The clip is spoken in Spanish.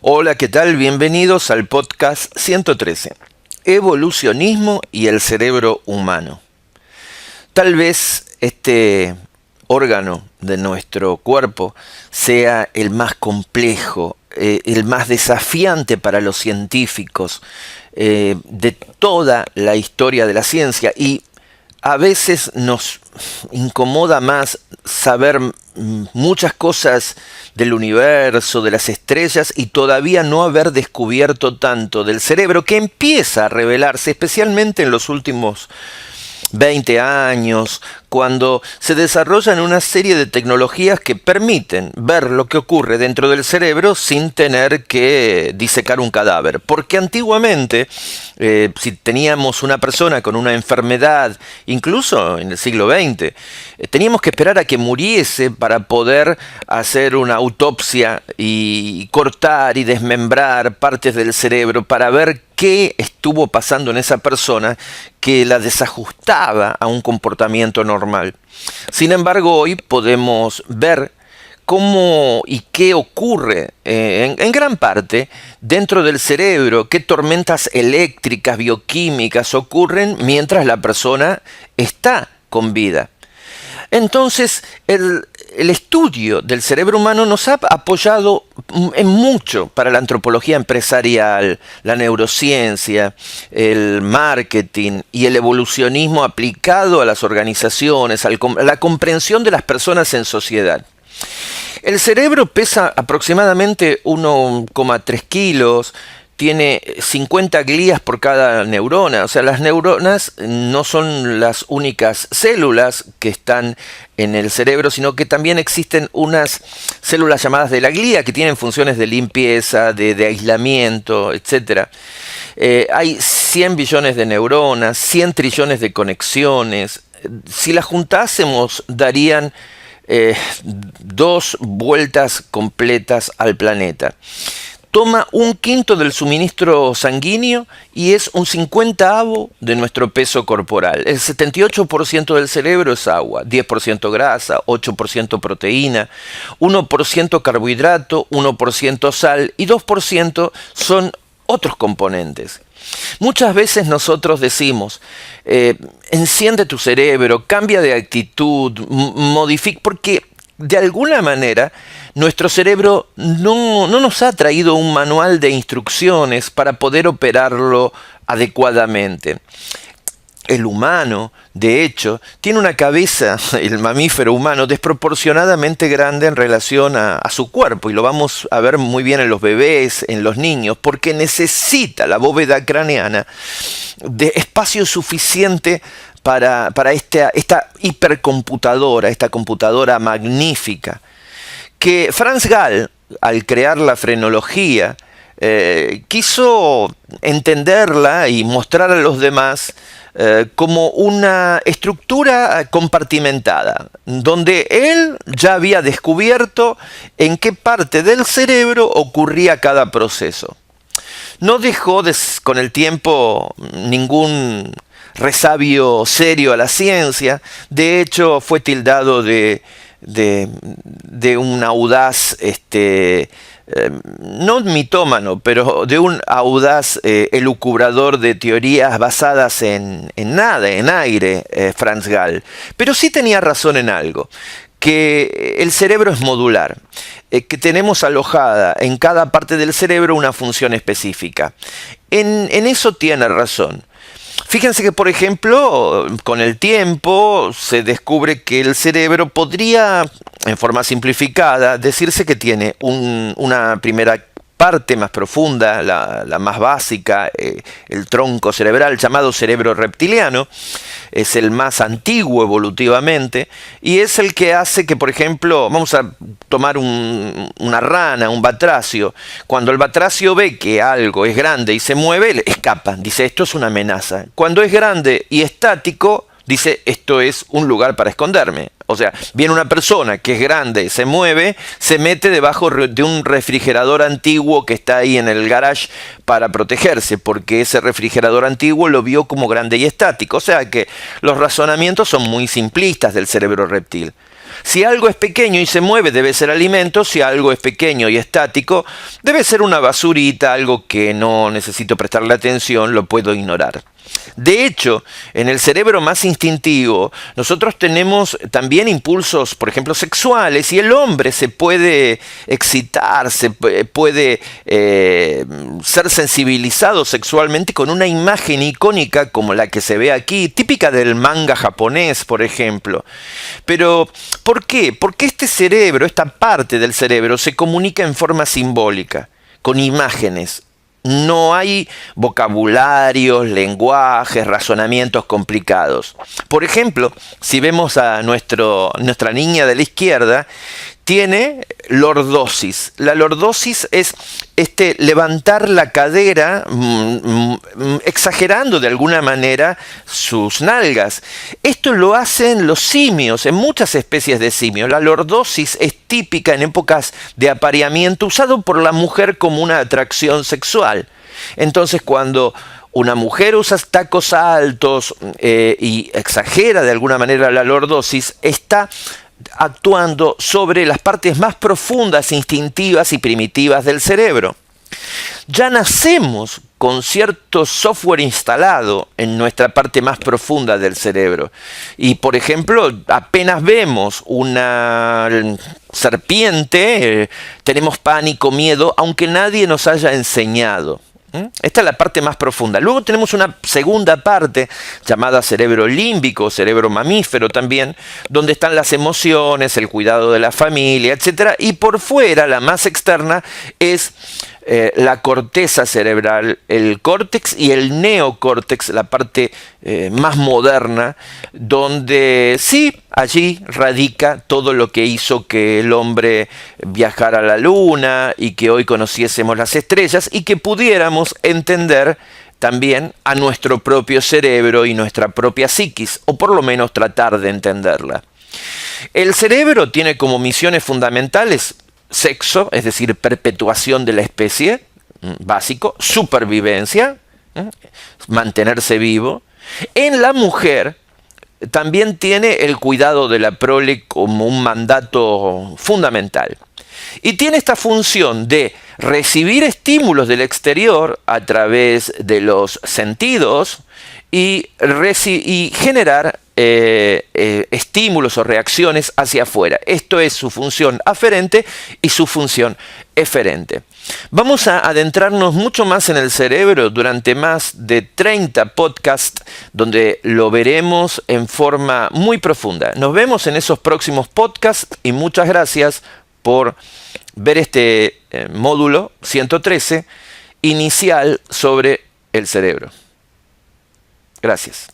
Hola, ¿qué tal? Bienvenidos al podcast 113, Evolucionismo y el cerebro humano. Tal vez este órgano de nuestro cuerpo sea el más complejo, el más desafiante para los científicos de toda la historia de la ciencia, y a veces nos incomoda más saber muchas cosas del universo, de las estrellas, y todavía no haber descubierto tanto del cerebro, que empieza a revelarse, especialmente en los últimos 20 años, cuando se desarrollan una serie de tecnologías que permiten ver lo que ocurre dentro del cerebro sin tener que disecar un cadáver. Porque antiguamente, si teníamos una persona con una enfermedad, incluso en el siglo XX, teníamos que esperar a que muriese para poder hacer una autopsia y cortar y desmembrar partes del cerebro para ver qué estuvo pasando en esa persona que la desajustaba a un comportamiento normal. Sin embargo, hoy podemos ver cómo y qué ocurre en gran parte dentro del cerebro, qué tormentas eléctricas, bioquímicas ocurren mientras la persona está con vida. Entonces, el estudio del cerebro humano nos ha apoyado en mucho para la antropología empresarial, la neurociencia, el marketing y el evolucionismo aplicado a las organizaciones, a la comprensión de las personas en sociedad. El cerebro pesa aproximadamente 1,3 kilos, tiene 50 glías por cada neurona. O sea, las neuronas no son las únicas células que están en el cerebro, sino que también existen unas células llamadas de la glía que tienen funciones de limpieza, de aislamiento, etc. Hay 100 billones de neuronas, 100 trillones de conexiones. Si las juntásemos, darían 2 vueltas completas al planeta. Toma 1/5 del suministro sanguíneo y es 1/50 de nuestro peso corporal. El 78% del cerebro es agua, 10% grasa, 8% proteína, 1% carbohidrato, 1% sal y 2% son otros componentes. Muchas veces nosotros decimos, enciende tu cerebro, cambia de actitud, modifica, porque de alguna manera nuestro cerebro no nos ha traído un manual de instrucciones para poder operarlo adecuadamente. El humano, de hecho, tiene una cabeza, el mamífero humano, desproporcionadamente grande en relación a su cuerpo, y lo vamos a ver muy bien en los bebés, en los niños, porque necesita la bóveda craneana de espacio suficiente para esta hipercomputadora, esta computadora magnífica, que Franz Gall, al crear la frenología, quiso entenderla y mostrar a los demás como una estructura compartimentada, donde él ya había descubierto en qué parte del cerebro ocurría cada proceso. No dejó con el tiempo ningún resabio serio a la ciencia. De hecho, fue tildado de un audaz, no mitómano, pero de un audaz elucubrador de teorías basadas en nada, en aire, Franz Gall. Pero sí tenía razón en algo, que el cerebro es modular, que tenemos alojada en cada parte del cerebro una función específica. En eso tiene razón. Fíjense que, por ejemplo, con el tiempo se descubre que el cerebro podría, en forma simplificada, decirse que tiene una primera parte más profunda, la más básica, el tronco cerebral llamado cerebro reptiliano. Es el más antiguo evolutivamente y es el que hace que, por ejemplo, vamos a tomar una rana, un batracio. Cuando el batracio ve que algo es grande y se mueve, escapa, dice esto es una amenaza. Cuando es grande y estático, dice esto es un lugar para esconderme. O sea, viene una persona que es grande, se mueve, se mete debajo de un refrigerador antiguo que está ahí en el garage para protegerse, porque ese refrigerador antiguo lo vio como grande y estático. O sea que los razonamientos son muy simplistas del cerebro reptil. Si algo es pequeño y se mueve, debe ser alimento. Si algo es pequeño y estático, debe ser una basurita, algo que no necesito prestarle atención, lo puedo ignorar. De hecho, en el cerebro más instintivo, nosotros tenemos también impulsos, por ejemplo, sexuales, y el hombre se puede excitar, puede ser sensibilizado sexualmente con una imagen icónica como la que se ve aquí, típica del manga japonés, por ejemplo. Pero, ¿por qué? Porque este cerebro, esta parte del cerebro, se comunica en forma simbólica, con imágenes. No hay vocabularios, lenguajes, razonamientos complicados. Por ejemplo, si vemos a nuestra niña de la izquierda, tiene lordosis. La lordosis es levantar la cadera, exagerando de alguna manera sus nalgas. Esto lo hacen los simios, en muchas especies de simios. La lordosis es típica en épocas de apareamiento, usado por la mujer como una atracción sexual. Entonces, cuando una mujer usa tacos altos y exagera de alguna manera la lordosis, está actuando sobre las partes más profundas, instintivas y primitivas del cerebro. Ya nacemos con cierto software instalado en nuestra parte más profunda del cerebro. Y, por ejemplo, apenas vemos una serpiente, tenemos pánico, miedo, aunque nadie nos haya enseñado. Esta es la parte más profunda. Luego tenemos una segunda parte llamada cerebro límbico, cerebro mamífero también, donde están las emociones, el cuidado de la familia, etc. Y por fuera, la más externa, es la corteza cerebral, el córtex y el neocórtex, la parte más moderna, donde sí, allí radica todo lo que hizo que el hombre viajara a la luna y que hoy conociésemos las estrellas y que pudiéramos entender también a nuestro propio cerebro y nuestra propia psiquis, o por lo menos tratar de entenderla. El cerebro tiene como misiones fundamentales sexo, es decir, perpetuación de la especie, básico, supervivencia, mantenerse vivo. En la mujer también tiene el cuidado de la prole como un mandato fundamental. Y tiene esta función de recibir estímulos del exterior a través de los sentidos y generar estímulos o reacciones hacia afuera. Esto es su función aferente y su función eferente. Vamos a adentrarnos mucho más en el cerebro durante más de 30 podcasts donde lo veremos en forma muy profunda. Nos vemos en esos próximos podcasts y muchas gracias por ver este módulo 113 inicial sobre el cerebro. Gracias.